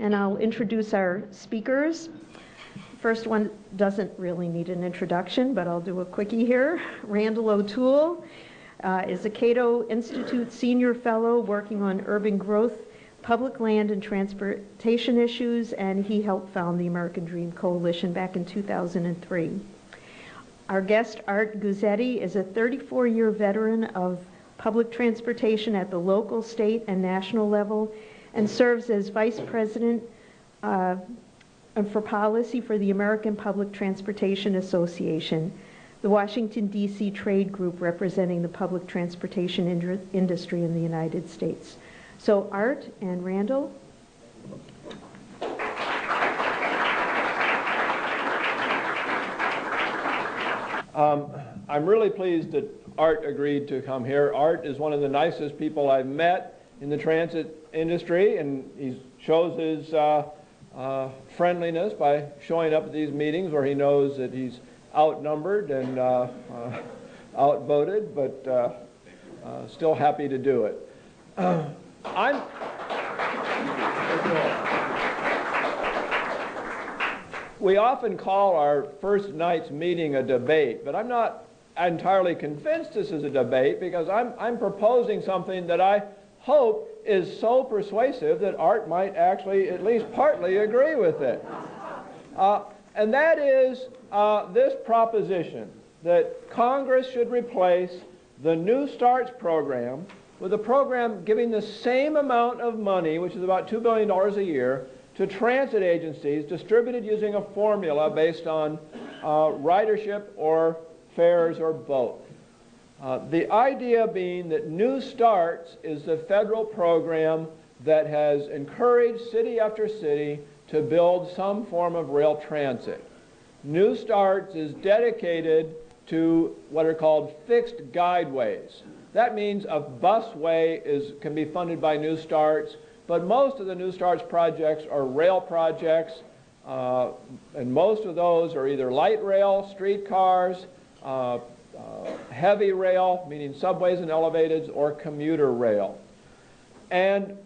and I'll introduce our speakers. First one doesn't really need an introduction, but I'll do a quickie here. Randal O'Toole is a Cato Institute Senior Fellow working on urban growth, public land and transportation issues, and he helped found the American Dream Coalition back in 2003. Our guest, Art Guzzetti, is a 34-year veteran of public transportation at the local, state, and national level, and serves as Vice President for Policy for the American Public Transportation Association, the Washington, D.C. trade group representing the public transportation industry in the United States. So Art and Randal. I'm really pleased that Art agreed to come here. Art is one of the nicest people I've met in the transit industry, and he shows his friendliness by showing up at these meetings where he knows that he's outnumbered and outvoted, but still happy to do it. We often call our first night's meeting a debate, but I'm not entirely convinced this is a debate, because I'm proposing something that I hope is so persuasive that Art might actually at least partly agree with it. And that is this proposition that Congress should replace the New Starts program with a program giving the same amount of money, which is about $2 billion a year, to transit agencies distributed using a formula based on ridership or fares or both. The idea being that New Starts is the federal program that has encouraged city after city to build some form of rail transit. New Starts is dedicated to what are called fixed guideways. That means a busway can be funded by New Starts, but most of the New Starts projects are rail projects, and most of those are either light rail, streetcars, heavy rail, meaning subways and elevateds, or commuter rail. And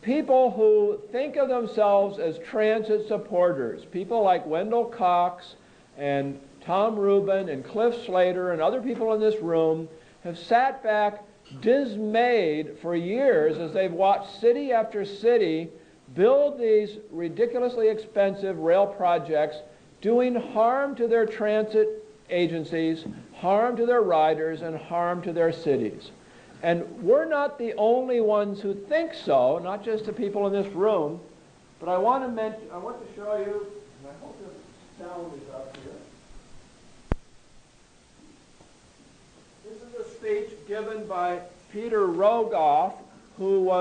people who think of themselves as transit supporters, people like Wendell Cox and Tom Rubin and Cliff Slater and other people in this room, have sat back dismayed for years as they've watched city after city build these ridiculously expensive rail projects, doing harm to their transit agencies, harm to their riders, and harm to their cities. And we're not the only ones who think so, not just the people in this room, but I want to show you, and I hope the sound is up here. This is a speech given by Peter Rogoff, who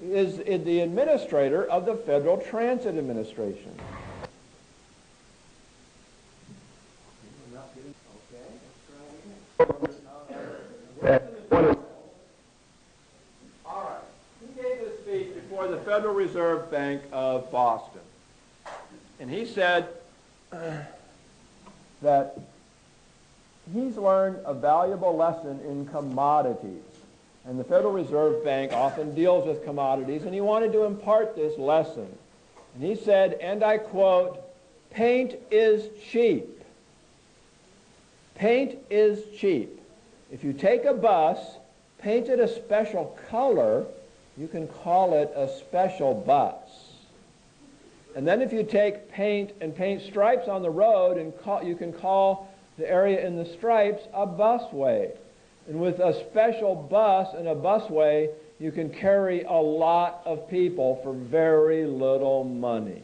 is the administrator of the Federal Transit Administration. All right. He gave this speech before the Federal Reserve Bank of Boston. And he said that he's learned a valuable lesson in commodities. And the Federal Reserve Bank often deals with commodities, and he wanted to impart this lesson. And he said, and I quote, "Paint is cheap. Paint is cheap. If you take a bus, paint it a special color, you can call it a special bus. And then if you take paint and paint stripes on the road, and you can call the area in the stripes a busway. And with a special bus and a busway, you can carry a lot of people for very little money."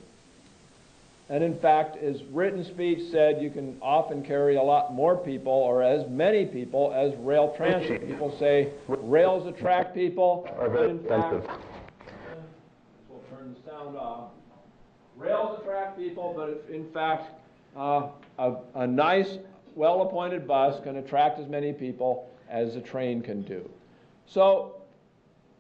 And in fact, his written speech said you can often carry a lot more people, or as many people, as rail transit. People say rails attract people, but in fact, we'll turn the sound off. Rails attract people, but in fact, a nice, well-appointed bus can attract as many people as a train can do. So,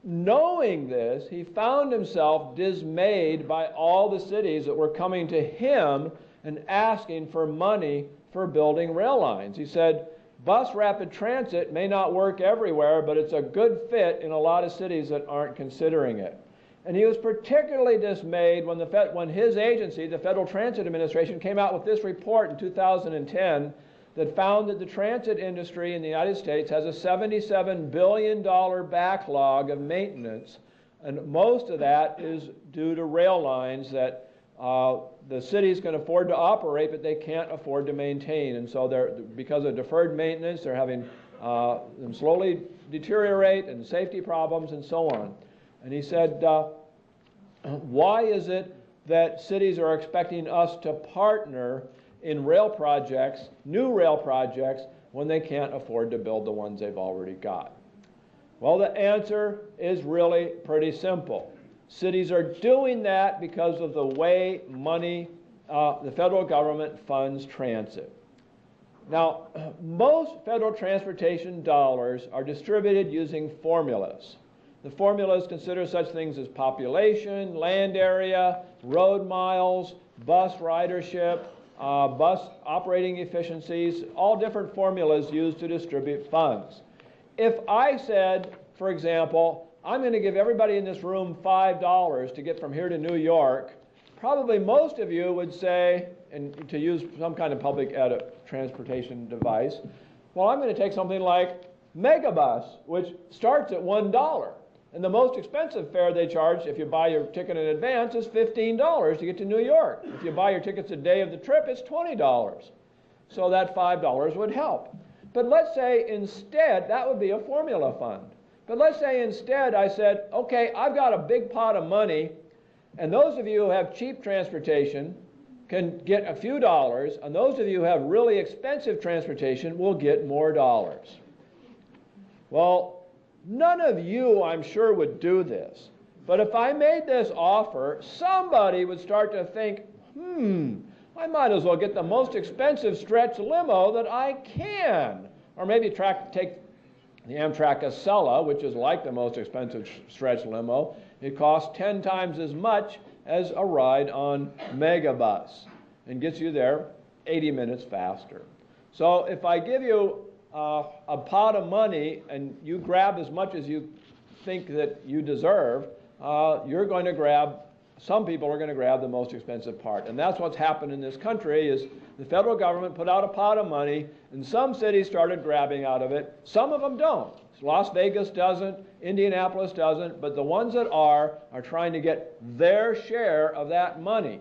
knowing this, he found himself dismayed by all the cities that were coming to him and asking for money for building rail lines. He said, bus rapid transit may not work everywhere, but it's a good fit in a lot of cities that aren't considering it. And he was particularly dismayed when his agency, the Federal Transit Administration, came out with this report in 2010 that found that the transit industry in the United States has a $77 billion backlog of maintenance, and most of that is due to rail lines that the cities can afford to operate, but they can't afford to maintain. And so because of deferred maintenance, they're having them slowly deteriorate and safety problems and so on. And he said, why is it that cities are expecting us to partner in rail projects, new rail projects, when they can't afford to build the ones they've already got? Well, the answer is really pretty simple. Cities are doing that because of the way the federal government funds transit. Now, most federal transportation dollars are distributed using formulas. The formulas consider such things as population, land area, road miles, bus ridership, bus operating efficiencies, all different formulas used to distribute funds. If I said, for example, I'm going to give everybody in this room $5 to get from here to New York, probably most of you would say, and to use some kind of public transportation device, well, I'm going to take something like Megabus, which starts at $1. And the most expensive fare they charge, if you buy your ticket in advance, is $15 to get to New York. If you buy your tickets the day of the trip, it's $20. So that $5 would help. But let's say instead, that would be a formula fund. But let's say instead I said, okay, I've got a big pot of money, and those of you who have cheap transportation can get a few dollars, and those of you who have really expensive transportation will get more dollars. Well, none of you, I'm sure, would do this. But if I made this offer, somebody would start to think, I might as well get the most expensive stretch limo that I can. Or maybe take the Amtrak Acela, which is like the most expensive stretch limo. It costs 10 times as much as a ride on Megabus and gets you there 80 minutes faster. So if I give you a pot of money and you grab as much as you think that you deserve, some people are going to grab the most expensive part. And that's what's happened in this country is the federal government put out a pot of money and some cities started grabbing out of it. Some of them don't. Las Vegas doesn't, Indianapolis doesn't, but the ones that are trying to get their share of that money.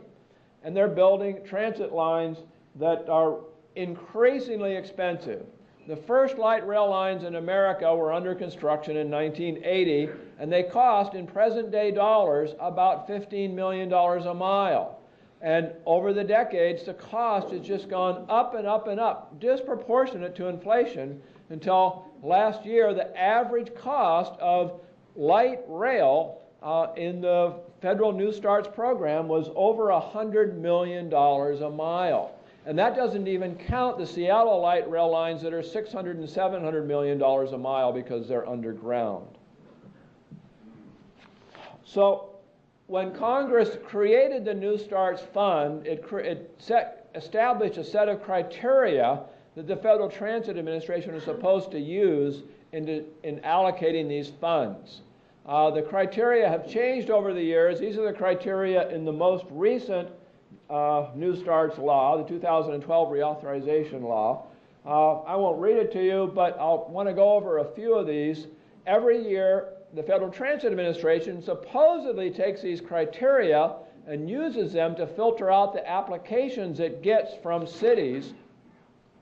And they're building transit lines that are increasingly expensive. The first light rail lines in America were under construction in 1980, and they cost, in present-day dollars, about $15 million a mile. And over the decades, the cost has just gone up and up and up, disproportionate to inflation, until last year, the average cost of light rail in the federal New Starts program was over $100 million a mile. And that doesn't even count the Seattle light rail lines that are $600 and $700 million a mile because they're underground. So when Congress created the New Starts Fund, it established a set of criteria that the Federal Transit Administration is supposed to use in allocating these funds. The criteria have changed over the years. These are the criteria in the most recent New Starts law, the 2012 reauthorization law. I won't read it to you, but I'll want to go over a few of these. Every year, the Federal Transit Administration supposedly takes these criteria and uses them to filter out the applications it gets from cities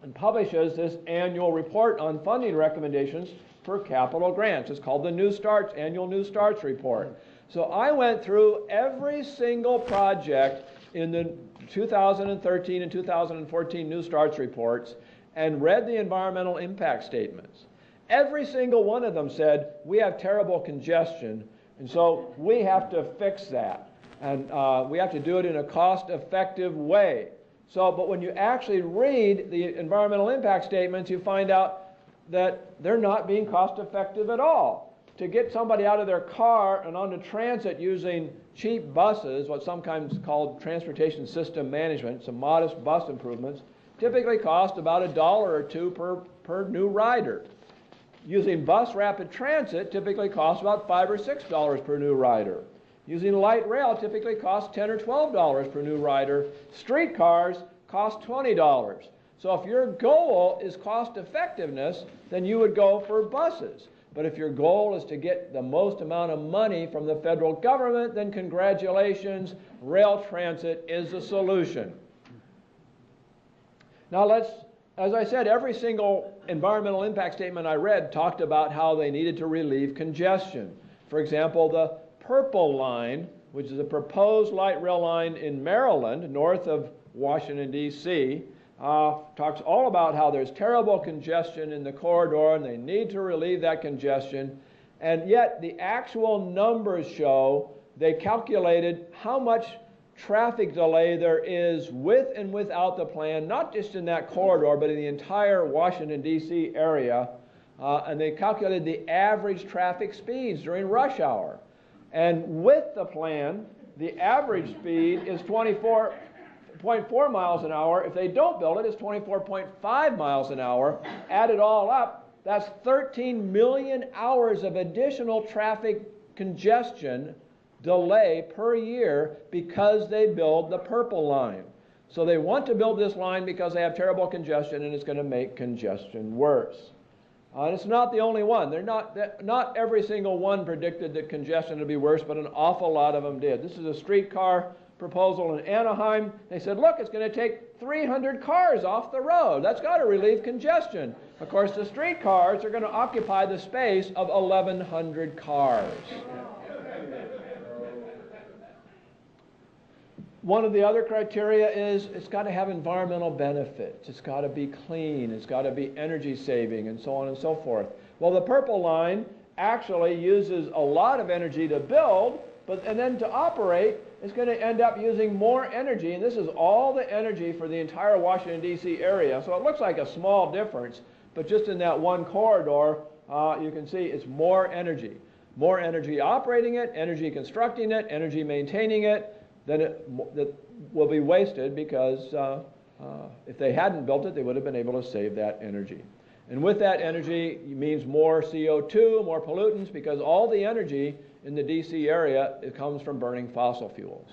and publishes this annual report on funding recommendations for capital grants. It's called the New Starts, Annual New Starts Report. So I went through every single project in the 2013 and 2014 New Starts reports and read the environmental impact statements. Every single one of them said, we have terrible congestion, and so we have to fix that. And we have to do it in a cost-effective way. But when you actually read the environmental impact statements, you find out that they're not being cost-effective at all. To get somebody out of their car and onto transit using cheap buses, what's sometimes called transportation system management, some modest bus improvements, typically cost about $1 or $2 per new rider. Using bus rapid transit typically costs about $5 or $6 per new rider. Using light rail typically costs $10 or $12 per new rider. Streetcars cost $20. So if your goal is cost effectiveness, then you would go for buses. But if your goal is to get the most amount of money from the federal government, then congratulations, rail transit is the solution. Now as I said, every single environmental impact statement I read talked about how they needed to relieve congestion. For example, the Purple Line, which is a proposed light rail line in Maryland, north of Washington, D.C., talks all about how there's terrible congestion in the corridor and they need to relieve that congestion. And yet the actual numbers show they calculated how much traffic delay there is with and without the plan, not just in that corridor, but in the entire Washington, D.C. area. And they calculated the average traffic speeds during rush hour. And with the plan, the average speed is 24.4 miles an hour. If they don't build it, it's 24.5 miles an hour. Add it all up, that's 13 million hours of additional traffic congestion delay per year because they build the Purple Line. So they want to build this line because they have terrible congestion and it's going to make congestion worse. And it's not the only one. Not every single one predicted that congestion would be worse, but an awful lot of them did. This is a streetcar proposal in Anaheim. They said, look, it's going to take 300 cars off the road. That's got to relieve congestion. Of course, the streetcars are going to occupy the space of 1,100 cars. One of the other criteria is it's got to have environmental benefits. It's got to be clean. It's got to be energy saving and so on and so forth. Well, the Purple Line actually uses a lot of energy to build, and then to operate, it's going to end up using more energy. And this is all the energy for the entire Washington, D.C. area. So it looks like a small difference, but just in that one corridor, you can see it's more energy. More energy operating it, energy constructing it, energy maintaining it. Then it will be wasted because if they hadn't built it, they would have been able to save that energy. And with that energy means more CO2, more pollutants, because all the energy in the DC area, it comes from burning fossil fuels.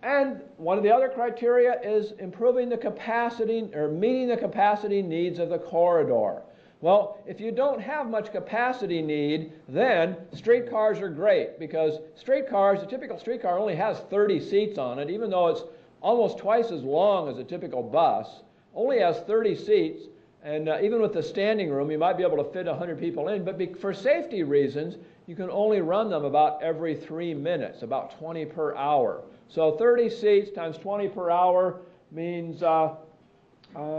And one of the other criteria is improving the capacity or meeting the capacity needs of the corridor. Well, if you don't have much capacity need, then streetcars are great, because a typical streetcar only has 30 seats on it, even though it's almost twice as long as a typical bus, only has 30 seats, and even with the standing room, you might be able to fit 100 people in, but for safety reasons, you can only run them about every 3 minutes, about 20 per hour. So 30 seats times 20 per hour means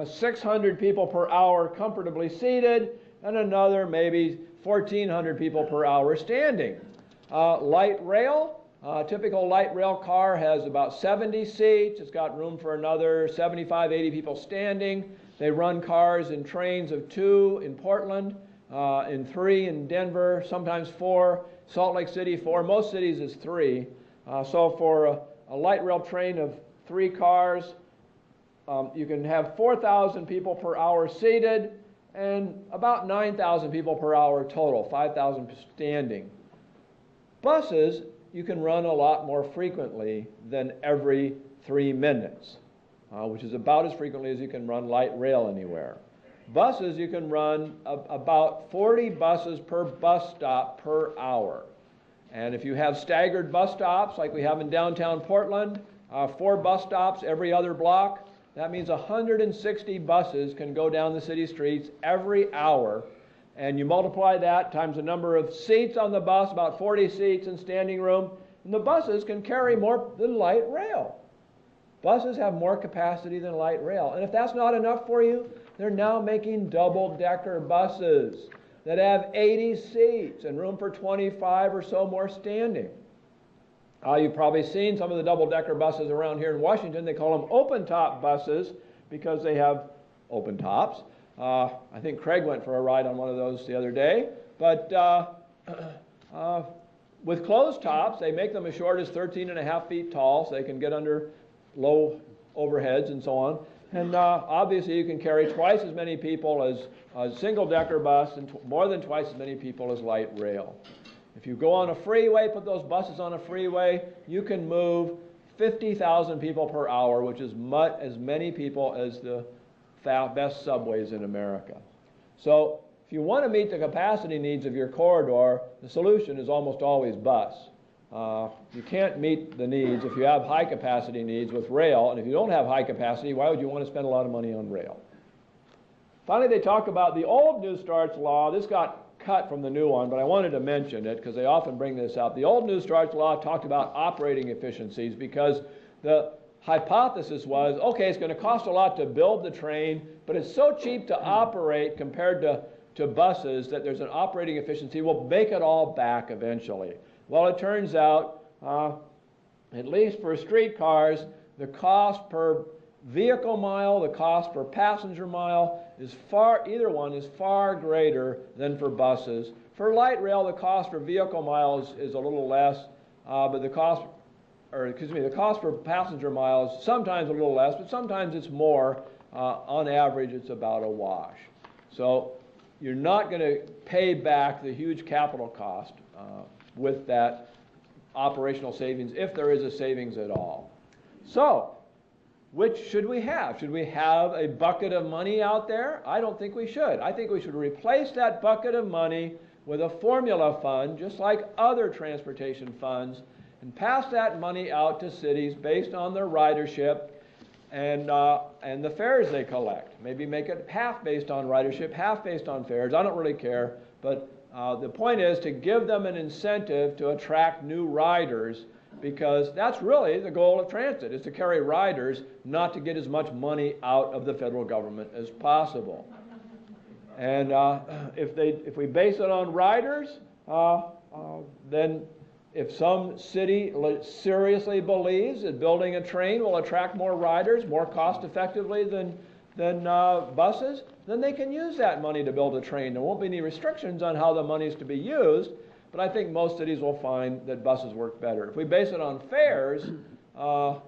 600 people per hour comfortably seated, and another maybe 1,400 people per hour standing. Light rail, a typical light rail car has about 70 seats. It's got room for another 75, 80 people standing. They run cars in trains of 2 in Portland, in 3 in Denver, sometimes 4. Salt Lake City, 4. Most cities is 3. So for a light rail train of 3 cars, you can have 4,000 people per hour seated and about 9,000 people per hour total, 5,000 standing. Buses, you can run a lot more frequently than every 3 minutes, which is about as frequently as you can run light rail anywhere. Buses, you can run about 40 buses per bus stop per hour. And if you have staggered bus stops like we have in downtown Portland, 4 bus stops every other block, that means 160 buses can go down the city streets every hour. And you multiply that times the number of seats on the bus, about 40 seats in standing room, and the buses can carry more than light rail. Buses have more capacity than light rail. And if that's not enough for you, they're now making double-decker buses that have 80 seats and room for 25 or so more standing. You've probably seen some of the double-decker buses around here in Washington. They call them open-top buses because they have open tops. I think Craig went for a ride on one of those the other day. But with closed tops, they make them as short as 13.5 feet tall, so they can get under low overheads and so on. And obviously you can carry twice as many people as a single-decker bus and more than twice as many people as light rail. If you go on a freeway, put those buses on a freeway, you can move 50,000 people per hour, which is as many people as the best subways in America. So if you want to meet the capacity needs of your corridor, the solution is almost always bus. You can't meet the needs if you have high capacity needs with rail, and if you don't have high capacity, why would you want to spend a lot of money on rail? Finally, they talk about the old New Starts law. This got cut from the new one, but I wanted to mention it because they often bring this up. The old New Starts law talked about operating efficiencies because the hypothesis was, okay, it's going to cost a lot to build the train, but it's so cheap to operate compared to buses that there's an operating efficiency. We'll make it all back eventually. Well, it turns out, at least for streetcars, the cost per vehicle mile, the cost per passenger mile either one is far greater than for buses. For light rail, the cost per vehicle mile is a little less, but the cost per passenger mile is sometimes a little less, but sometimes it's more. On average, it's about a wash. So you're not going to pay back the huge capital cost with that operational savings, if there is a savings at all. So, which should we have? Should we have a bucket of money out there? I don't think we should. I think we should replace that bucket of money with a formula fund, just like other transportation funds, and pass that money out to cities based on their ridership and the fares they collect. Maybe make it half based on ridership, half based on fares. I don't really care, but the point is to give them an incentive to attract new riders, because that's really the goal of transit, is to carry riders, not to get as much money out of the federal government as possible. And if we base it on riders, then if some city seriously believes that building a train will attract more riders more cost effectively than buses, then they can use that money to build a train. There won't be any restrictions on how the money is to be used, but I think most cities will find that buses work better. If we base it on fares, I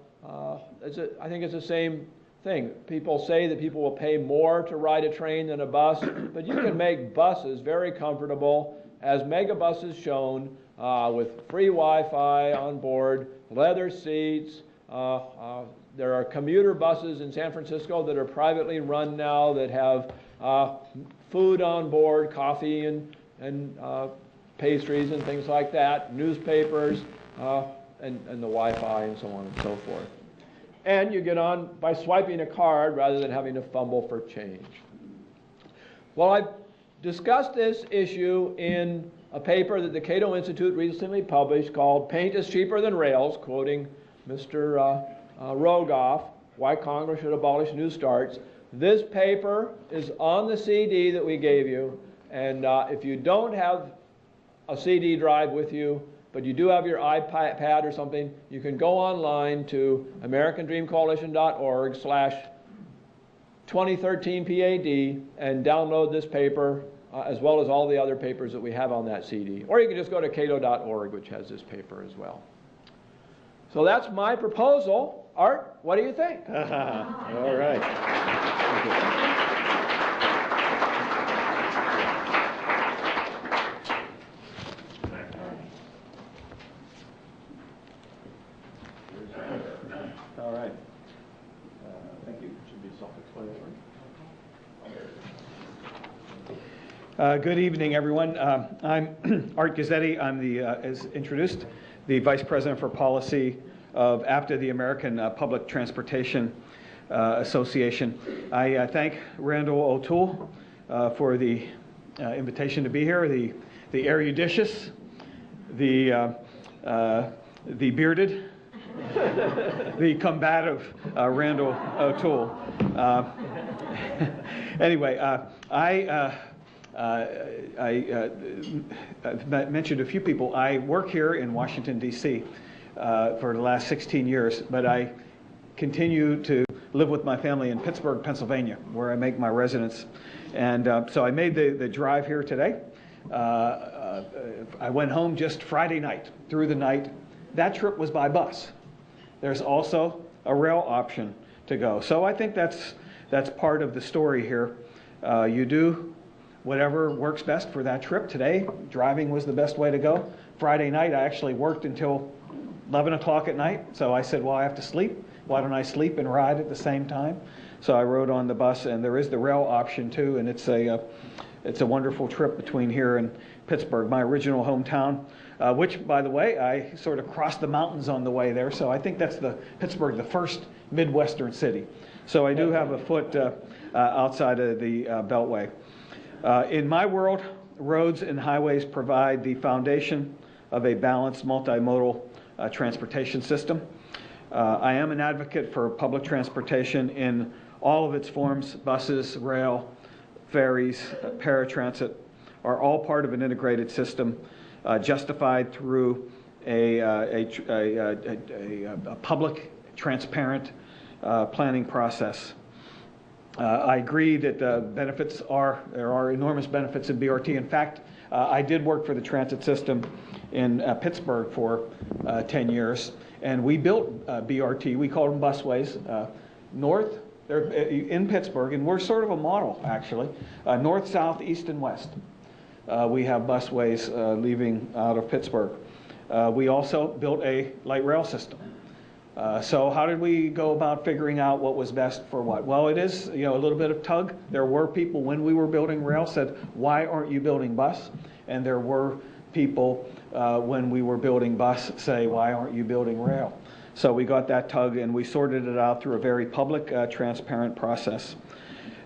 think it's the same thing. People say that people will pay more to ride a train than a bus, but you can make buses very comfortable, as megabus has shown, with free Wi-Fi on board, leather seats. There are commuter buses in San Francisco that are privately run now that have food on board, coffee and pastries and things like that, newspapers, and the Wi-Fi and so on and so forth. And you get on by swiping a card rather than having to fumble for change. Well, I've discussed this issue in a paper that the Cato Institute recently published called "Paint is Cheaper Than Rails," quoting Mr. Rogoff, Why Congress Should Abolish New Starts. This paper is on the CD that we gave you, and if you don't have a CD drive with you, but you do have your iPad or something, you can go online to americandreamcoalition.org/2013PAD and download this paper, as well as all the other papers that we have on that CD. Or you can just go to cato.org, which has this paper as well. So that's my proposal. Art, what do you think? All right. All right. Thank you. It should be self-explanatory. Good evening, everyone. I'm Art Guzzetti. I'm as introduced, the Vice President for Policy of APTA, the American Public Transportation Association. I thank Randal O'Toole for the invitation to be here, the eruditious, the bearded, the combative Randal O'Toole. Anyway, I've mentioned a few people. I work here in Washington, D.C. For the last 16 years, but I continue to live with my family in Pittsburgh, Pennsylvania, where I make my residence. And so I made the drive here today. I went home just Friday night, through the night. That trip was by bus. There's also a rail option to go. So I think that's part of the story here. You do whatever works best for that trip. Today, driving was the best way to go. Friday night, I actually worked until 11 o'clock at night, so I said, well, I have to sleep. Why don't I sleep and ride at the same time? So I rode on the bus, and there is the rail option too, and it's a wonderful trip between here and Pittsburgh, my original hometown, which, by the way, I sort of crossed the mountains on the way there, so I think that's Pittsburgh, the first Midwestern city. So I do have a foot outside of the Beltway. In my world, roads and highways provide the foundation of a balanced multimodal transportation system. I am an advocate for public transportation in all of its forms. Buses, rail, ferries, paratransit are all part of an integrated system justified through a public, transparent planning process. I agree that there are enormous benefits in BRT. In fact, I did work for the transit system in Pittsburgh for 10 years, and we built BRT. We called them busways. North, they're in Pittsburgh, and we're sort of a model, actually. North, south, east, and west. We have busways leaving out of Pittsburgh. We also built a light rail system. So how did we go about figuring out what was best for what? Well, it is a little bit of tug. There were people when we were building rail said, why aren't you building bus? And there were people when we were building bus say, why aren't you building rail? So we got that tug and we sorted it out through a very public, transparent process.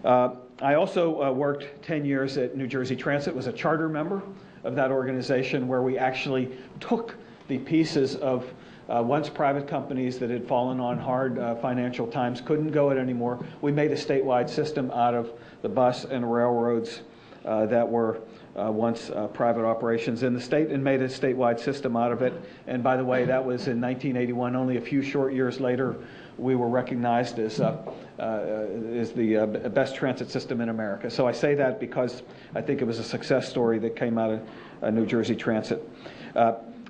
I also worked 10 years at New Jersey Transit, was a charter member of that organization where we actually took the pieces of once private companies that had fallen on hard financial times couldn't go it anymore. We made a statewide system out of the bus and railroads that were once private operations in the state and made a statewide system out of it. And by the way, that was in 1981. Only a few short years later, we were recognized as the best transit system in America. So I say that because I think it was a success story that came out of New Jersey Transit.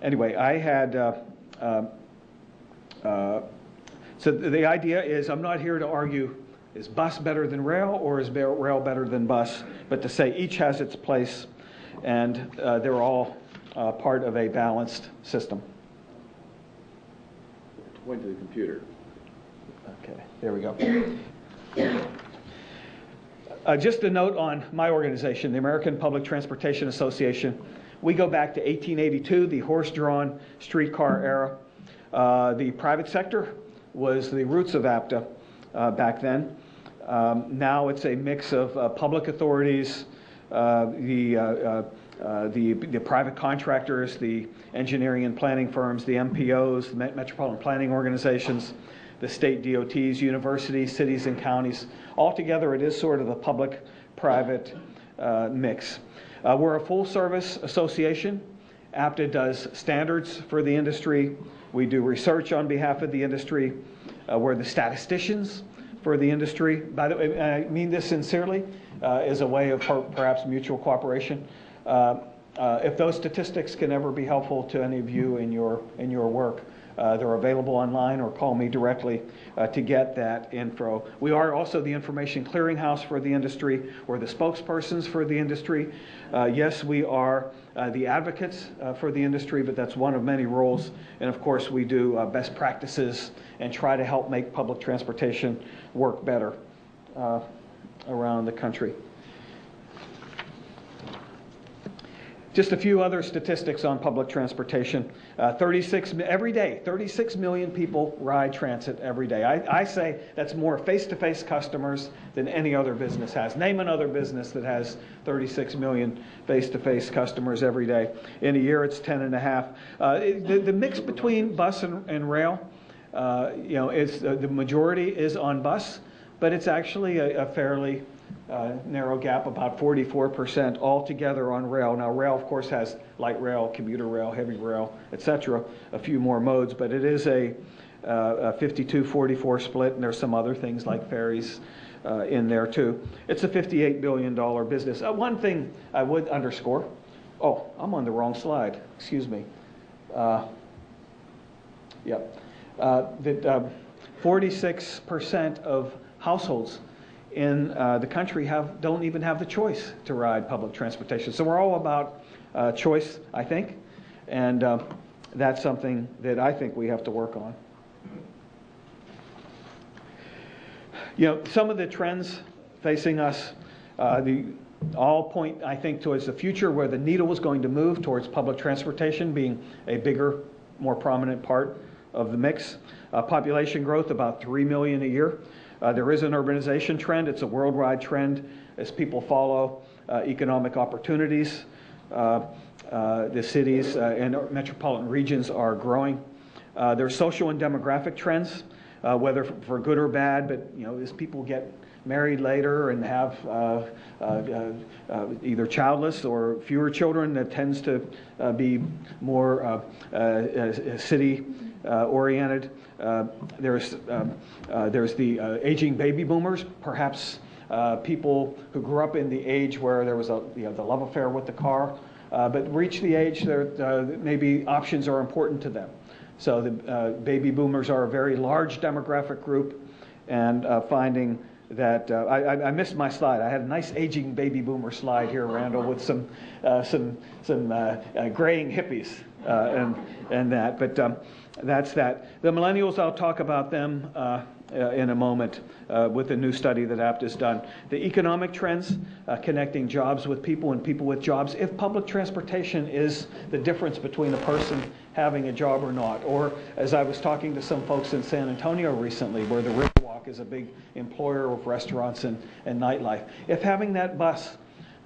Anyway, I had, so the idea is I'm not here to argue is bus better than rail or is rail better than bus, but to say each has its place and they're all part of a balanced system. Point to the computer. Okay, there we go. Just a note on my organization, the American Public Transportation Association. We go back to 1882, the horse-drawn streetcar era. The private sector was the roots of APTA back then. Now it's a mix of public authorities, the private contractors, the engineering and planning firms, the MPOs, the metropolitan planning organizations, the state DOTs, universities, cities, and counties. Altogether, it is sort of a public-private mix. We're a full-service association. APTA does standards for the industry. We do research on behalf of the industry. We're the statisticians for the industry. By the way, I mean this sincerely, as a way of perhaps mutual cooperation. If those statistics can ever be helpful to any of you in your work, they're available online or call me directly to get that info. We are also the information clearinghouse for the industry. We're the spokespersons for the industry. Yes, we are the advocates for the industry, but that's one of many roles. And of course, we do best practices and try to help make public transportation work better around the country. Just a few other statistics on public transportation. 36 million people ride transit every day. I say that's more face-to-face customers than any other business has. Name another business that has 36 million face-to-face customers every day. In a year, it's 10.5. The mix between bus and rail, the majority is on bus, but it's actually a fairly narrow gap, about 44% altogether on rail. Now, rail, of course, has light rail, commuter rail, heavy rail, etc., a few more modes, but it is a 52-44 split, and there's some other things like ferries in there, too. It's a $58 billion business. One thing I would underscore, oh, I'm on the wrong slide, excuse me. That 46% of households in the country don't even have the choice to ride public transportation. So we're all about choice, I think, and that's something that I think we have to work on. You know, some of the trends facing us, all point, I think, towards the future where the needle is going to move towards public transportation being a bigger, more prominent part of the mix. Population growth, about 3 million a year. There is an urbanization trend. It's a worldwide trend as people follow economic opportunities. The cities and metropolitan regions are growing. There are social and demographic trends, whether for good or bad, but you know, as people get married later and have either childless or fewer children, that tends to be more city oriented. There's the aging baby boomers, perhaps people who grew up in the age where there was the love affair with the car, but reach the age that maybe options are important to them. So the baby boomers are a very large demographic group, and finding that I missed my slide. I had a nice aging baby boomer slide here, Randall, with some graying hippies and that. But that's that. The millennials, I'll talk about them in a moment with a new study that APT has done. The economic trends, connecting jobs with people and people with jobs. If public transportation is the difference between a person having a job or not, or as I was talking to some folks in San Antonio recently, where the Riverwalk is a big employer of restaurants and nightlife. If having that bus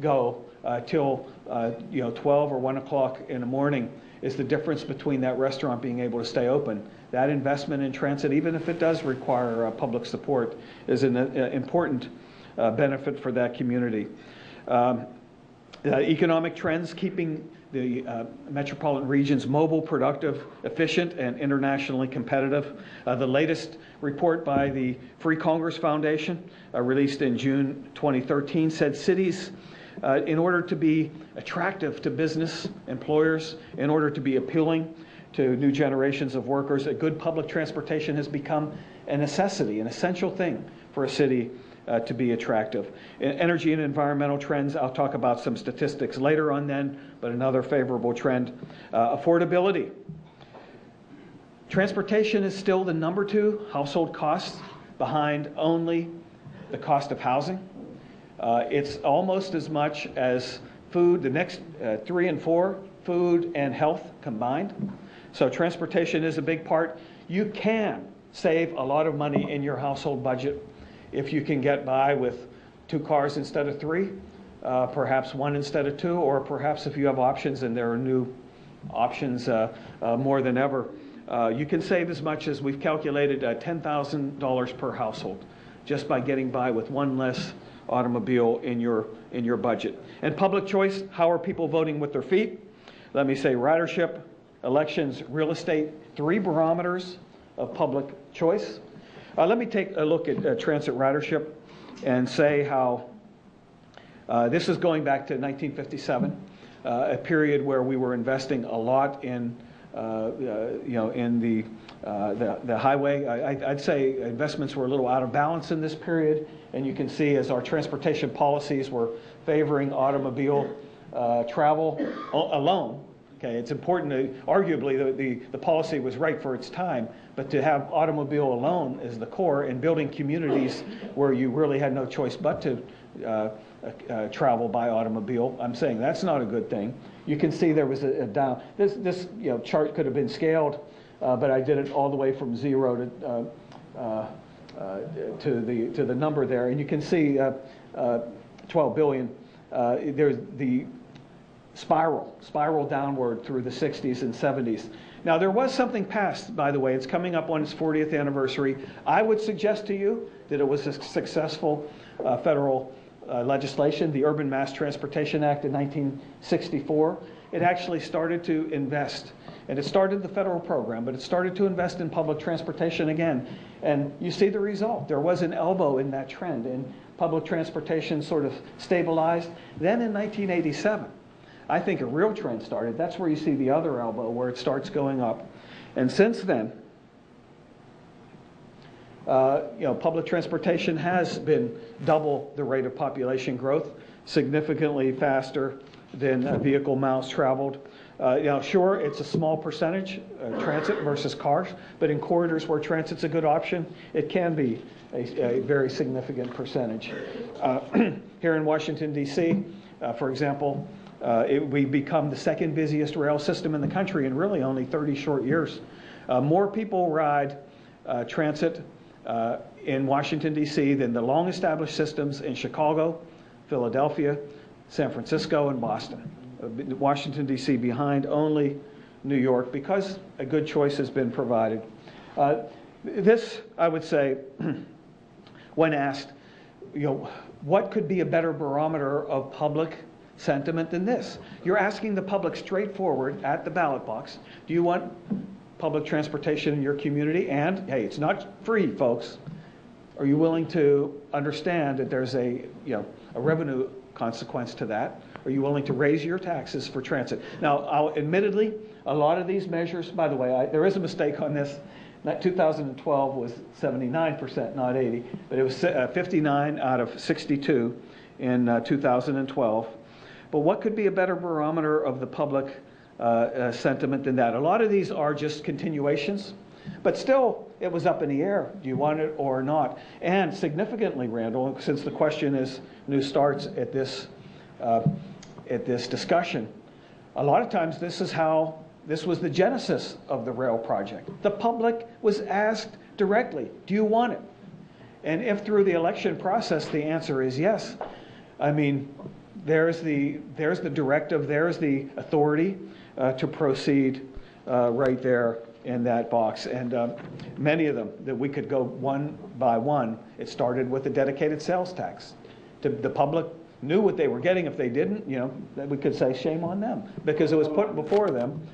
go till 12 or 1 o'clock in the morning is the difference between that restaurant being able to stay open, that investment in transit, even if it does require public support, is an important benefit for that community. Economic trends, keeping the metropolitan regions mobile, productive, efficient, and internationally competitive. The latest report by the Free Congress Foundation, released in June 2013, said cities, in order to be attractive to business employers, in order to be appealing to new generations of workers, a good public transportation has become a necessity, an essential thing for a city to be attractive. Energy and environmental trends, I'll talk about some statistics later on then, but another favorable trend. Affordability. Transportation is still the #2 household cost, behind only the cost of housing. It's almost as much as food, the next 3 and 4, food and health combined. So transportation is a big part. You can save a lot of money in your household budget if you can get by with 2 cars instead of 3, perhaps 1 instead of 2, or perhaps if you have options, and there are new options more than ever, you can save as much as we've calculated $10,000 per household just by getting by with 1 less automobile in your budget. And public choice, how are people voting with their feet? Let me say ridership, elections, real estate, 3 barometers of public choice. Let me take a look at transit ridership and say how this is going back to 1957, a period where we were investing a lot in in the highway. I'd say investments were a little out of balance in this period, and you can see as our transportation policies were favoring automobile travel alone. Okay, it's important to, arguably, the policy was right for its time, but to have automobile alone as the core and building communities where you really had no choice but to travel by automobile, I'm saying that's not a good thing. You can see there was a down. This chart could have been scaled, but I did it all the way from 0 to the number there, and you can see 12 billion. There's the spiral downward through the 60s and 70s. Now, there was something passed, by the way. It's coming up on its 40th anniversary. I would suggest to you that it was a successful federal legislation, the Urban Mass Transportation Act in 1964. It actually started to invest, and it started the federal program, but it started to invest in public transportation again. And you see the result. There was an elbow in that trend, and public transportation sort of stabilized. Then in 1987, I think a real trend started. That's where you see the other elbow, where it starts going up. And since then, Public transportation has been double the rate of population growth, significantly faster than vehicle miles traveled. Sure, it's a small percentage, transit versus cars, but in corridors where transit's a good option, it can be a very significant percentage. Here in Washington, D.C., for example, we become the second busiest rail system in the country in really only 30 short years. More people ride transit in Washington, D.C. than the long-established systems in Chicago, Philadelphia, San Francisco, and Boston. Washington, D.C. behind only New York because a good choice has been provided. This, I would say, when asked, what could be a better barometer of public sentiment than this? You're asking the public straightforward at the ballot box, do you want public transportation in your community? And, hey, it's not free, folks. Are you willing to understand that there's a revenue consequence to that? Are you willing to raise your taxes for transit? Now, admittedly, a lot of these measures, by the way, there is a mistake on this. That 2012 was 79%, not 80, but it was 59 out of 62 in 2012. But what could be a better barometer of the public sentiment than that? A lot of these are just continuations, but still, it was up in the air. Do you want it or not? And significantly, Randall, since the question is new starts at this discussion, a lot of times this was the genesis of the rail project. The public was asked directly, do you want it? And if through the election process the answer is yes, I mean, there's the directive, there's the authority to proceed right there in that box. And many of them that we could go one by one. It started with a dedicated sales tax. The public knew what they were getting. If they didn't, that we could say shame on them, because it was put before them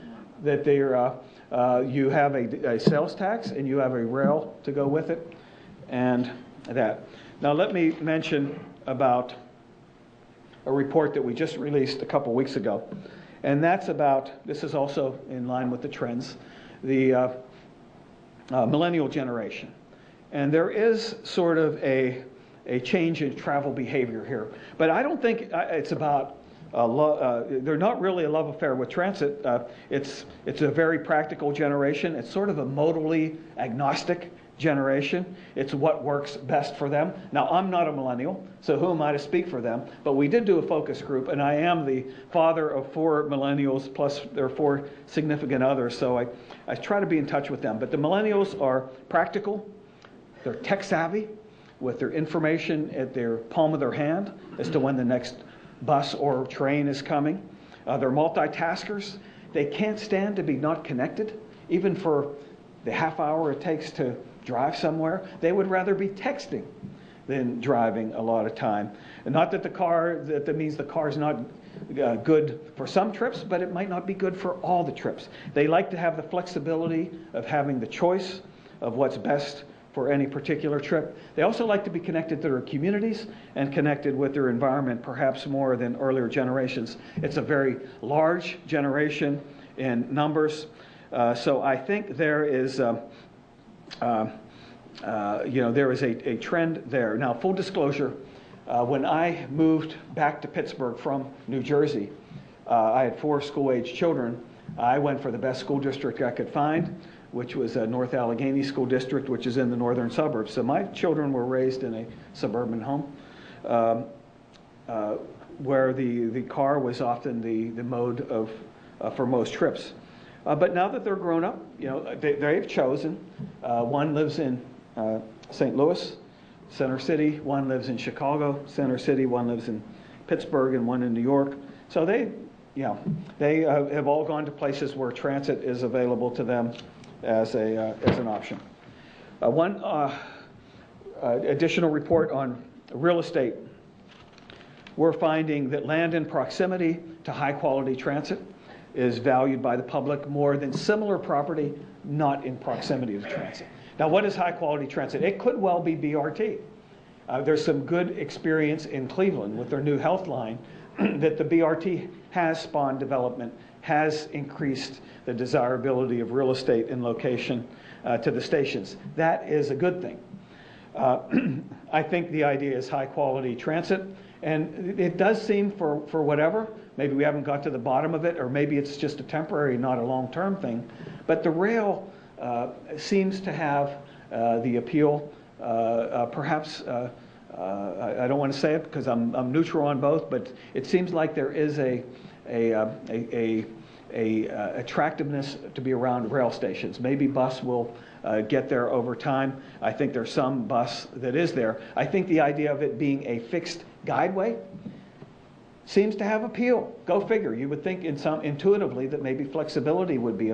that you have a sales tax and you have a rail to go with it, and that. Now let me mention about a report that we just released a couple weeks ago, and that's about, this is also in line with the trends, the millennial generation. And there is sort of a change in travel behavior here. But I don't think it's about, they're not really a love affair with transit. It's a very practical generation. It's sort of a modally agnostic generation. It's what works best for them. Now, I'm not a millennial, so who am I to speak for them? But we did do a focus group, and I am the father of 4 millennials, plus there are 4 significant others, so I try to be in touch with them. But the millennials are practical, they're tech savvy, with their information at their palm of their hand as to when the next bus or train is coming. They're multitaskers. They can't stand to be not connected, even for the half hour it takes to drive somewhere. They would rather be texting than driving a lot of time. And not that that means the car is not good for some trips, but it might not be good for all the trips. They like to have the flexibility of having the choice of what's best for any particular trip. They also like to be connected to their communities and connected with their environment, perhaps more than earlier generations. It's a very large generation in numbers. So I think there is, there is a trend there. Now, full disclosure, when I moved back to Pittsburgh from New Jersey, I had 4 school-age children. I went for the best school district I could find, which was North Allegheny School District, which is in the northern suburbs. So my children were raised in a suburban home where the car was often the mode of for most trips. But now that they're grown up, they've chosen. One lives in St. Louis, Center City. One lives in Chicago, Center City. One lives in Pittsburgh, and one in New York. So they have all gone to places where transit is available to them as an option. One additional report on real estate. We're finding that land in proximity to high quality transit is valued by the public more than similar property not in proximity to transit. Now, what is high quality transit? It could well be BRT. There's some good experience in Cleveland with their new health line that the BRT has spawned development, has increased the desirability of real estate in location to the stations. That is a good thing. I think the idea is high quality transit, and it does seem for whatever, maybe we haven't got to the bottom of it, or maybe it's just a temporary, not a long-term thing, but the rail seems to have the appeal, perhaps, I don't want to say it because I'm neutral on both, but it seems like there is a attractiveness to be around rail stations. Maybe bus will get there over time. I think there's some bus that is there. I think the idea of it being a fixed guideway seems to have appeal. Go figure. You would think intuitively that maybe flexibility would be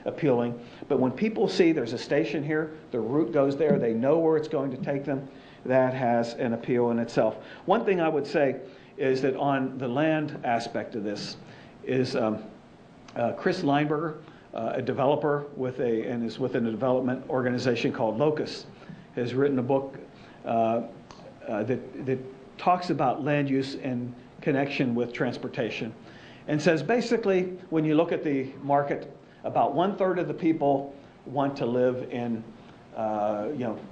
appealing. But when people see there's a station here, the route goes there, they know where it's going to take them, that has an appeal in itself. One thing I would say is that on the land aspect of this is Chris Lineberger, a developer and is within a development organization called Locus, has written a book that talks about land use in connection with transportation, and says basically when you look at the market, about 1/3 of the people want to live in,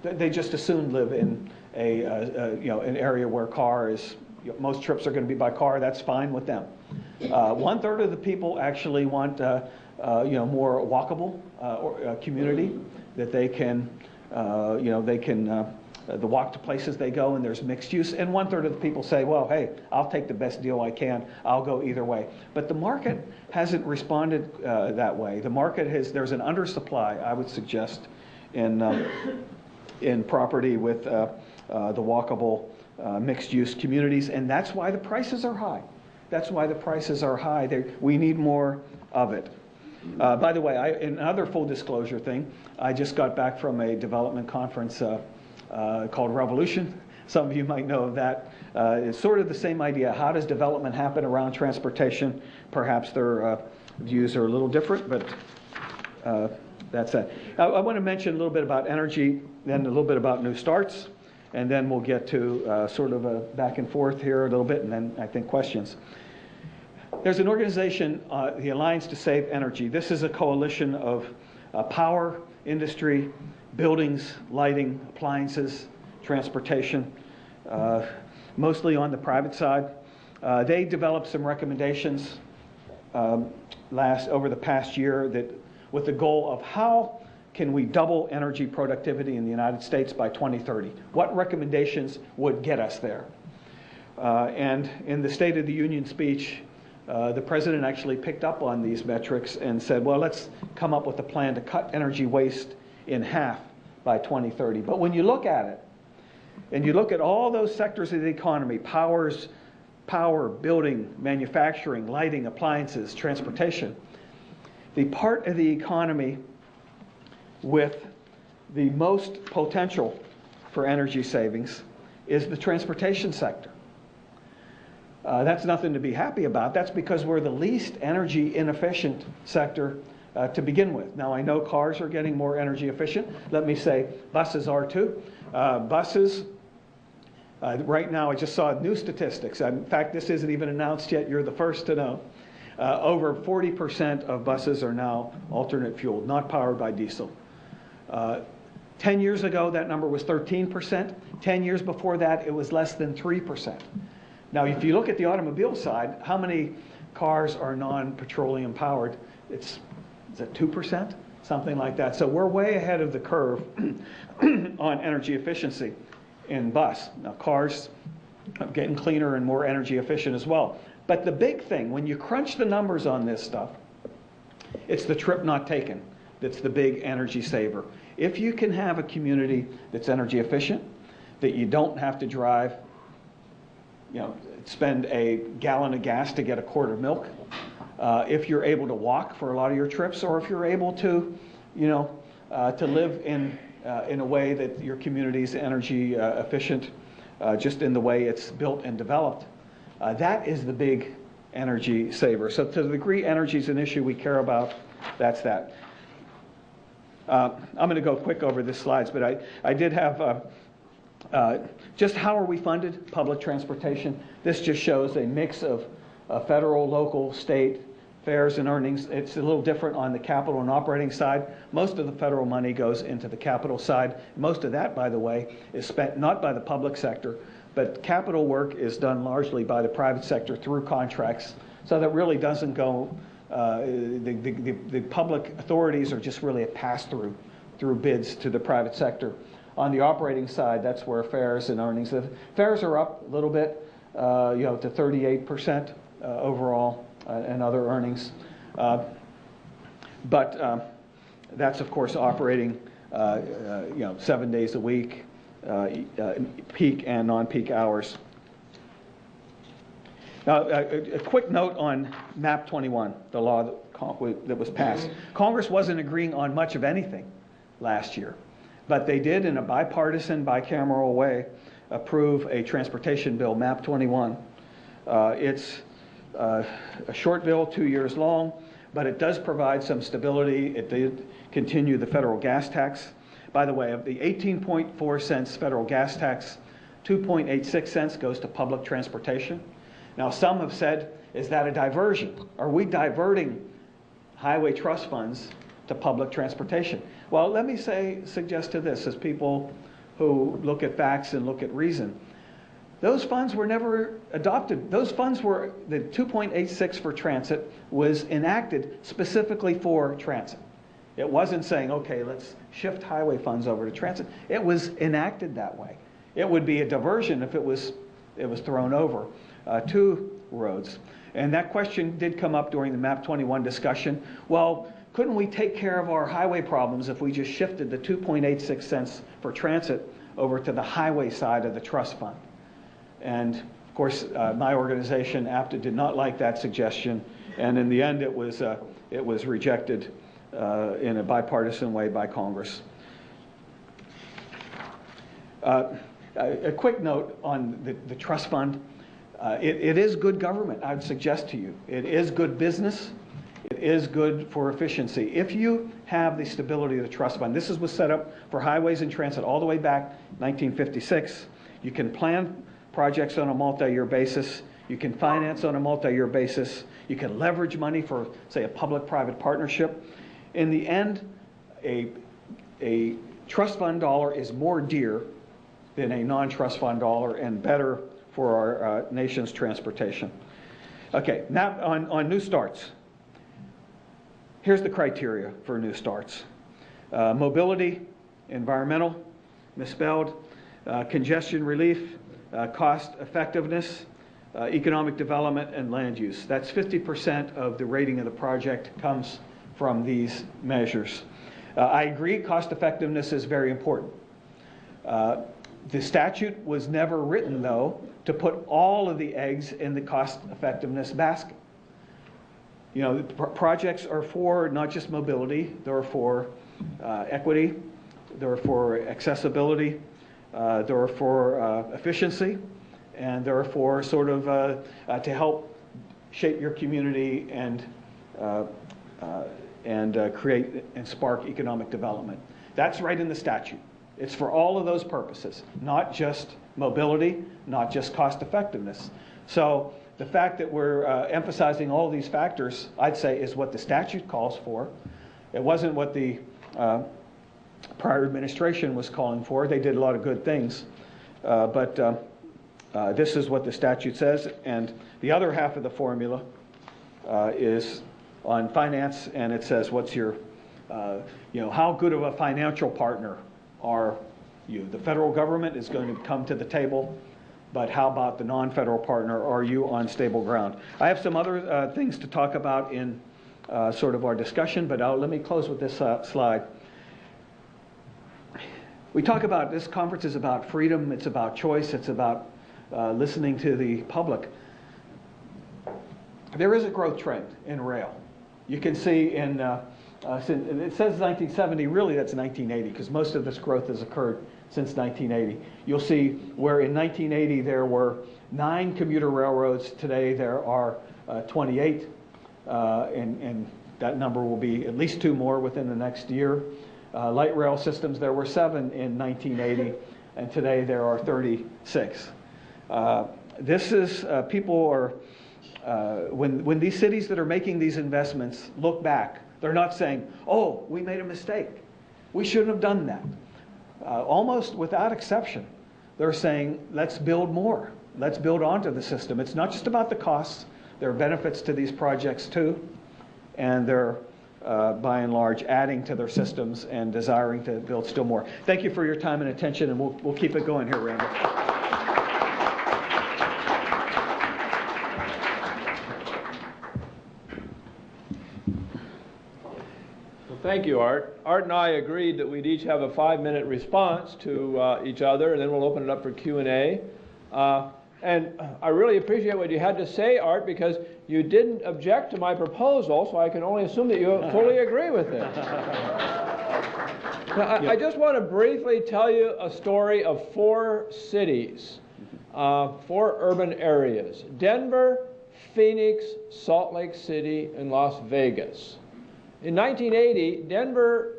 they just as soon live in an area where car is, most trips are going to be by car. That's fine with them. 1/3 of the people actually want more walkable community that they can the walk to places they go and there's mixed use. And 1/3 of the people say, well, hey, I'll take the best deal I can. I'll go either way. But the market hasn't responded that way. The market there's an undersupply, I would suggest, in property with the walkable mixed use communities. And that's why the prices are high. That's why the prices are high. We need more of it. By the way, another full disclosure thing, I just got back from a development conference called Revolution. Some of you might know of that. It's sort of the same idea. How does development happen around transportation? Perhaps their views are a little different, but that's it. I want to mention a little bit about energy, then a little bit about new starts, and then we'll get to sort of a back and forth here a little bit, and then I think questions. There's an organization, the Alliance to Save Energy. This is a coalition of power, industry, buildings, lighting, appliances, transportation, mostly on the private side. They developed some recommendations over the past year with the goal of how can we double energy productivity in the United States by 2030? What recommendations would get us there? And in the State of the Union speech, the president actually picked up on these metrics and said, well, let's come up with a plan to cut energy waste in half by 2030. But when you look at it, and you look at all those sectors of the economy, power, building, manufacturing, lighting, appliances, transportation, the part of the economy with the most potential for energy savings is the transportation sector. That's nothing to be happy about. That's because we're the least energy inefficient sector to begin with. Now, I know cars are getting more energy efficient. Let me say buses are too. Buses, right now, I just saw new statistics. In fact, this isn't even announced yet. You're the first to know. Over 40% of buses are now alternate fuel, not powered by diesel. 10 years ago, that number was 13%. 10 years before that, it was less than 3%. Now, if you look at the automobile side, how many cars are non-petroleum powered? Is it 2%? Something like that. So we're way ahead of the curve on energy efficiency in bus. Now, cars are getting cleaner and more energy efficient as well. But the big thing, when you crunch the numbers on this stuff, it's the trip not taken that's the big energy saver. If you can have a community that's energy efficient, that you don't have to drive, spend a gallon of gas to get a quart of milk, if you're able to walk for a lot of your trips, or if you're able to, to live in a way that your community is energy efficient, just in the way it's built and developed, that is the big energy saver. So to the degree energy is an issue we care about, that's that. I'm going to go quick over the slides, but I did have just how are we funded, public transportation. This just shows a mix of federal, local, state, fares and earnings. It's a little different on the capital and operating side. Most of the federal money goes into the capital side. Most of that, by the way, is spent not by the public sector, but capital work is done largely by the private sector through contracts. So that really doesn't go, the public authorities are just really a pass-through through bids to the private sector. On the operating side, that's where fares and earnings. The fares are up a little bit, to 38% overall, and other earnings. But that's, of course, operating 7 days a week, peak and non-peak hours. Now, a quick note on MAP 21, the law that was passed. Congress wasn't agreeing on much of anything last year, but they did, in a bipartisan, bicameral way, approve a transportation bill, MAP 21. It's a short bill, 2 years long, but it does provide some stability. It did continue the federal gas tax. By the way, of the 18.4 cents federal gas tax, 2.86 cents goes to public transportation. Now, some have said, is that a diversion? Are we diverting highway trust funds to public transportation? Well, let me suggest to this, as people who look at facts and look at reason. Those funds were never adopted. Those funds were, the 2.86 for transit was enacted specifically for transit. It wasn't saying, okay, let's shift highway funds over to transit. It was enacted that way. It would be a diversion if it was thrown over to roads. And that question did come up during the MAP 21 discussion. Well, couldn't we take care of our highway problems if we just shifted the 2.86 cents for transit over to the highway side of the trust fund? And of course, my organization, APTA, did not like that suggestion. And in the end, it was rejected in a bipartisan way by Congress. A quick note on the trust fund. It is good government, I would suggest to you. It is good business. It is good for efficiency. If you have the stability of the trust fund, this was set up for highways and transit all the way back 1956. You can plan projects on a multi-year basis. You can finance on a multi-year basis. You can leverage money for, say, a public-private partnership. In the end, a trust fund dollar is more dear than a non-trust fund dollar and better for our nation's transportation. Okay, now on new starts. Here's the criteria for new starts. Mobility, environmental, misspelled, congestion relief, cost effectiveness, economic development, and land use. That's 50% of the rating of the project comes from these measures. I agree, cost effectiveness is very important. The statute was never written, though, to put all of the eggs in the cost effectiveness basket. You know, projects are for not just mobility, they're for equity, they're for accessibility, they're for efficiency, and they're for sort of to help shape your community and create and spark economic development. That's right in the statute. It's for all of those purposes, not just mobility, not just cost effectiveness. So the fact that we're emphasizing all these factors, I'd say, is what the statute calls for. It wasn't what the prior administration was calling for. They did a lot of good things. But this is what the statute says. And the other half of the formula is on finance, and it says, what's your, how good of a financial partner are you? The federal government is going to come to the table, but how about the non-federal partner? Are you on stable ground? I have some other things to talk about in sort of our discussion, but let me close with this slide. We talk about, this conference is about freedom, it's about choice, it's about listening to the public. There is a growth trend in rail. You can see in, it says 1970, really that's 1980, because most of this growth has occurred since 1980. You'll see where in 1980 there were 9 commuter railroads. Today there are 28, and that number will be at least 2 more within the next year. Light rail systems, there were 7 in 1980, and today there are 36. This is, people are when these cities that are making these investments look back, they're not saying, oh, we made a mistake. We shouldn't have done that. Almost without exception, they're saying, let's build more. Let's build onto the system. It's not just about the costs. There are benefits to these projects too. And they're, by and large, adding to their systems and desiring to build still more. Thank you for your time and attention, and we'll keep it going here, Randal. Thank you, Art. Art and I agreed that we'd each have a 5-minute response to each other, and then we'll open it up for Q&A. And I really appreciate what you had to say, Art, because you didn't object to my proposal, so I can only assume that you fully agree with it. Now, I just want to briefly tell you a story of 4 cities, 4 urban areas: Denver, Phoenix, Salt Lake City, and Las Vegas. In 1980, Denver,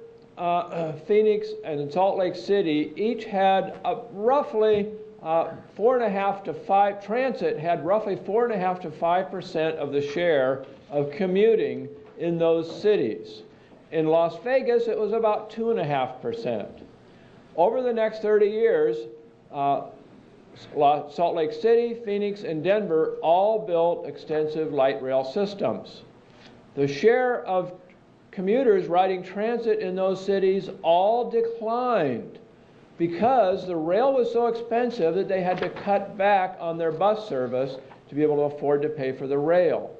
Phoenix, and Salt Lake City each had roughly 4.5 to 5, transit had roughly 4.5 to 5% of the share of commuting in those cities. In Las Vegas, it was about 2.5%. Over the next 30 years, Salt Lake City, Phoenix, and Denver all built extensive light rail systems. The share of commuters riding transit in those cities all declined because the rail was so expensive that they had to cut back on their bus service to be able to afford to pay for the rail.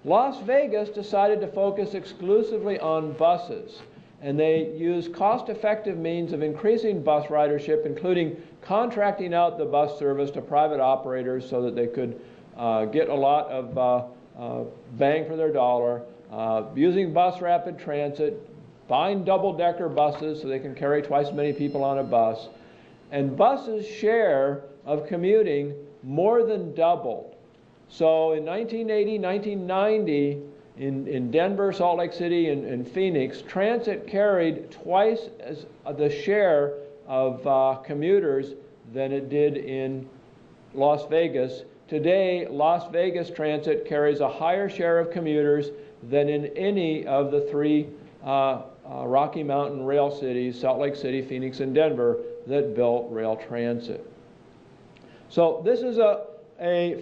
Las Vegas decided to focus exclusively on buses, and they used cost-effective means of increasing bus ridership, including contracting out the bus service to private operators so that they could get a lot of bang for their dollar, using bus rapid transit, buying double-decker buses so they can carry twice as many people on a bus. And buses' share of commuting more than doubled. So in 1980, 1990, in Denver, Salt Lake City, and Phoenix, transit carried twice as the share of commuters than it did in Las Vegas. Today, Las Vegas transit carries a higher share of commuters than in any of the 3 Rocky Mountain rail cities, Salt Lake City, Phoenix, and Denver, that built rail transit. So this is a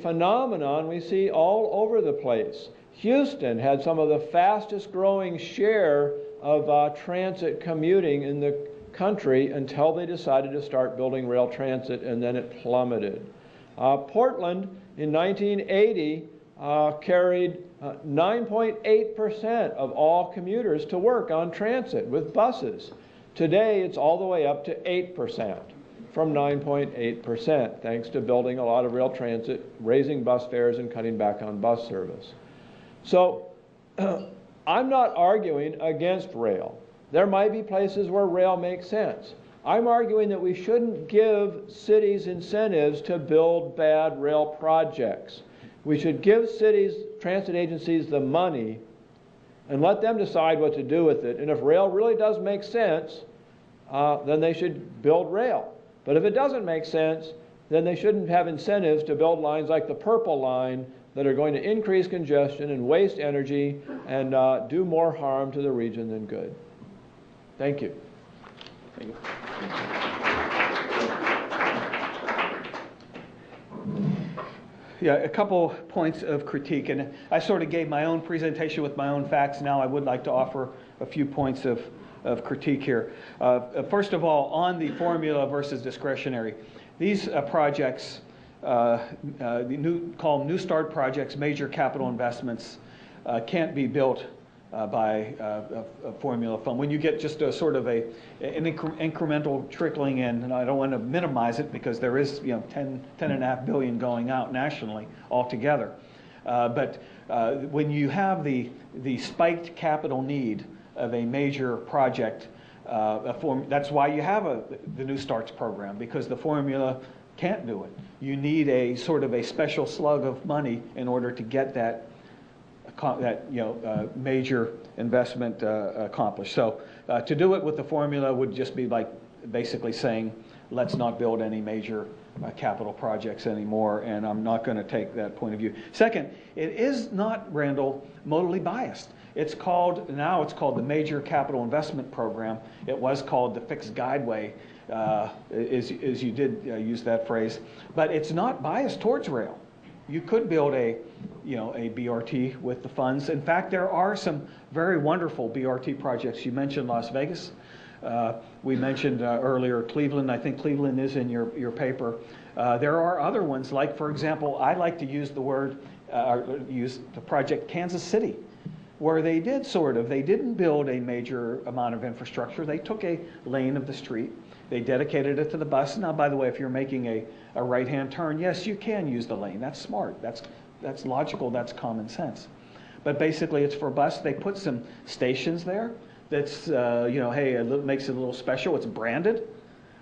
phenomenon we see all over the place. Houston had some of the fastest growing share of transit commuting in the country until they decided to start building rail transit, and then it plummeted. Portland in 1980 carried 9.8% of all commuters to work on transit with buses. Today, it's all the way up to 8%, from 9.8%, thanks to building a lot of rail transit, raising bus fares, and cutting back on bus service. So I'm not arguing against rail. There might be places where rail makes sense. I'm arguing that we shouldn't give cities incentives to build bad rail projects. We should give cities, transit agencies, the money and let them decide what to do with it. And if rail really does make sense, then they should build rail. But if it doesn't make sense, then they shouldn't have incentives to build lines like the Purple Line that are going to increase congestion and waste energy and do more harm to the region than good. Thank you. Thank you. Yeah, a couple points of critique, and I sort of gave my own presentation with my own facts. Now I would like to offer a few points of critique here. First of all, on the formula versus discretionary, these projects, call them New Start projects, major capital investments, can't be built by a formula fund. When you get just a sort of an incremental trickling in, and I don't want to minimize it because there is 10.5 billion going out nationally altogether. But when you have the spiked capital need of a major project, that's why you have the New Starts program, because the formula can't do it. You need a sort of a special slug of money in order to get that major investment accomplished. So to do it with the formula would just be like basically saying, let's not build any major capital projects anymore, and I'm not going to take that point of view. Second, it is not, Randall, modally biased. Now it's called the Major Capital Investment Program. It was called the Fixed Guideway, as you did use that phrase, but it's not biased towards rail. You could build a BRT with the funds. In fact, there are some very wonderful BRT projects. You mentioned Las Vegas. We mentioned earlier Cleveland. I think Cleveland is in your paper. There are other ones, like, for example, I like to use use the project Kansas City, where they didn't build a major amount of infrastructure. They took a lane of the street. They dedicated it to the bus. Now, by the way, if you're making a right-hand turn, yes, you can use the lane. That's smart. That's logical. That's common sense. But basically, it's for a bus. They put some stations there. That's, hey, it makes it a little special. It's branded.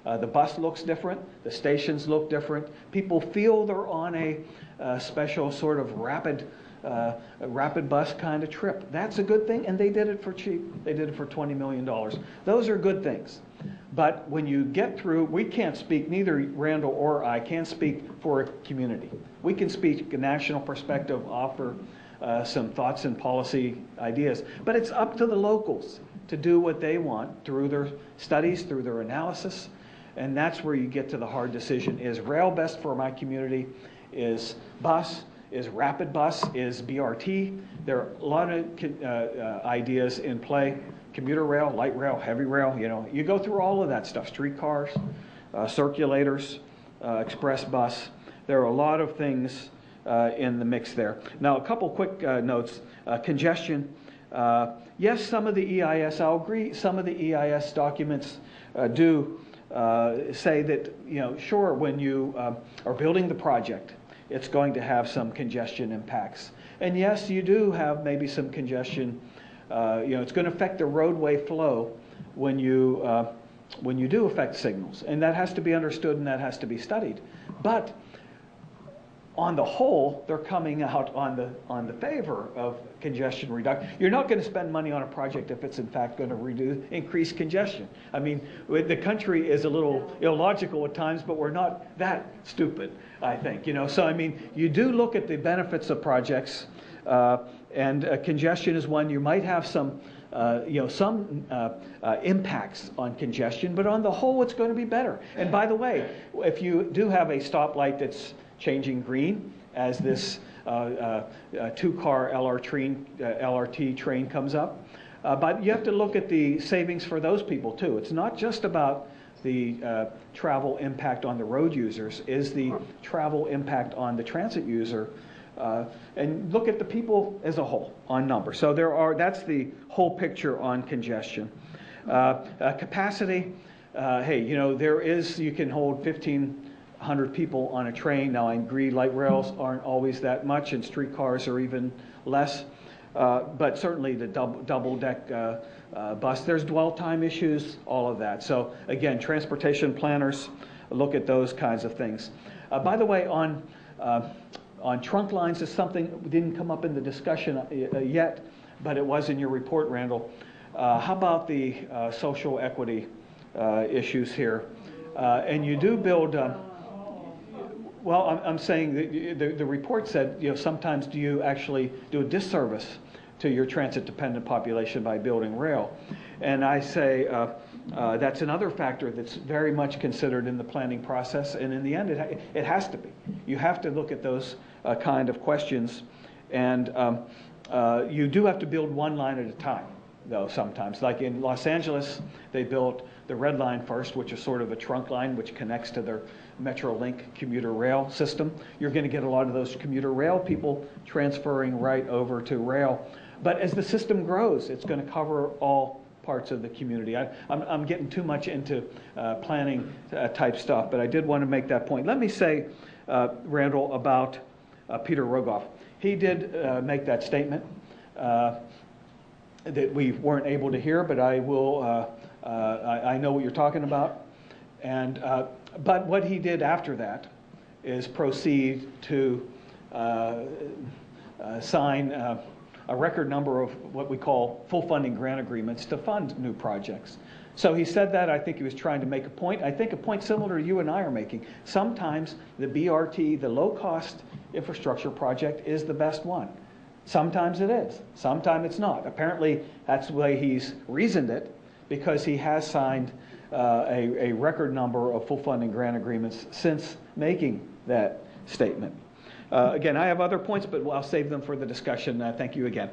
The bus looks different. The stations look different. People feel they're on a special sort of rapid bus kind of trip. That's a good thing, and they did it for cheap. They did it for $20 million. Those are good things. But when you get through, we can't speak, neither Randall or I can speak for a community. We can speak a national perspective, offer some thoughts and policy ideas, but it's up to the locals to do what they want through their studies, through their analysis, and that's where you get to the hard decision. Is rail best for my community? Is bus? Is rapid bus? Is BRT? There are a lot of ideas in play. Commuter rail, light rail, heavy rail, you go through all of that stuff. Streetcars, circulators, express bus. There are a lot of things in the mix there. Now, a couple quick notes. Congestion. Yes, some of the EIS, I'll agree, some of the EIS documents do say that, sure, when you are building the project, it's going to have some congestion impacts. And yes, you do have maybe some congestion. It's going to affect the roadway flow when you do affect signals. And that has to be understood and that has to be studied. But on the whole, they're coming out on the favor of congestion reduction. You're not going to spend money on a project if it's in fact going to increase congestion. I mean, the country is a little illogical at times, but we're not that stupid, I think. So I mean, you do look at the benefits of projects, and congestion is one. You might have some impacts on congestion, but on the whole, it's going to be better. And by the way, if you do have a stoplight that's changing green as this two-car LRT train comes up. But you have to look at the savings for those people too. It's not just about the travel impact on the road users, is the travel impact on the transit user, and look at the people as a whole on numbers. So that's the whole picture on congestion. Capacity, you can hold 1,500 people on a train. Now, I agree light rails aren't always that much, and streetcars are even less. But certainly the double-deck bus, there's dwell time issues, all of that. So again, transportation planners look at those kinds of things. By the way, on trunk lines is something that didn't come up in the discussion yet, but it was in your report, Randall. How about the social equity issues here? And you do build... Well, I'm saying that the report said, sometimes do you actually do a disservice to your transit-dependent population by building rail? And I say that's another factor that's very much considered in the planning process, and in the end, it has to be. You have to look at those kind of questions, and you do have to build one line at a time, though, sometimes. Like in Los Angeles, they built the red line first, which is sort of a trunk line which connects to their Metrolink commuter rail system. You're going to get a lot of those commuter rail people transferring right over to rail. But as the system grows, it's going to cover all parts of the community. I'm getting too much into planning type stuff, but I did want to make that point. Let me say, Randall, about Peter Rogoff. He did make that statement that we weren't able to hear, but I will. I know what you're talking about, and but what he did after that is proceed to sign a record number of what we call full funding grant agreements to fund new projects. So he said that. I think he was trying to make a point. I think a point similar to you and I are making. Sometimes the BRT, the low-cost infrastructure project, is the best one. Sometimes it is. Sometimes it's not. Apparently, that's the way he's reasoned it, because he has signed a record number of full funding grant agreements since making that statement. Again, I have other points, but I'll save them for the discussion. Thank you again.